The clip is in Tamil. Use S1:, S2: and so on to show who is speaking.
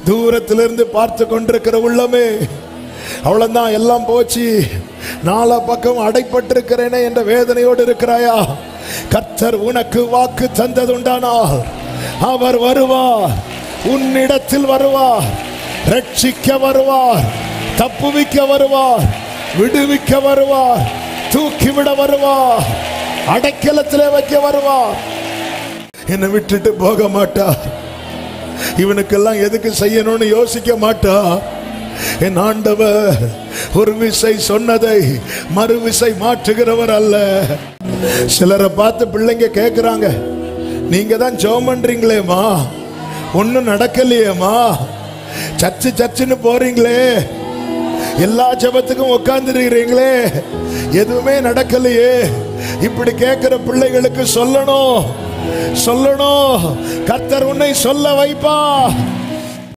S1: தூரத்திலிருந்து பார்த்து கொண்டிருக்கிற உள்ளமே, அவ்வளவுதான், எல்லாம் போச்சு, நாலா பக்கம் அடைப்பட்டிருக்கிறேனே என்ற வேதனையோடு இருக்கிறாயா? கர்த்தர் உனக்கு வாக்கு தந்ததுண்டானால் அவர் வருவார், உன்னிடத்தில் வருவார், ரட்சிக்க வருவார், தப்புவிக்க வருவார், விடுவிக்க வருவார், தூக்கிவிட வருவார், அடைக்கலத்திலே வைக்க வருவார். என்னை விட்டுட்டு போக மாட்டார். இவனுக்கெல்லாம் எதுக்கு செய்யணும்னு யோசிக்க மாட்டார். என் ஆண்டவர் ஒரு விசை சொன்னதை மறுவிசை மாற்றுகிறவர் அல்ல. சிலரை பார்த்து பிள்ளைங்க கேட்கிறாங்க, நீங்க தான் ஜெபம் பண்றீங்களேம்மா, ஒன்னும் நடக்கலையேம்மா, சர்ச்சுன்னு போறீங்களே, எல்லா ஜெபத்துக்கும் உட்கார்ந்துருக்கிறீங்களே, எதுவுமே நடக்கலையே. இப்படி கேட்கிற பிள்ளைகளுக்கு சொல்லணும், கர்த்தர் உன்னை சொல்ல வைப்பா.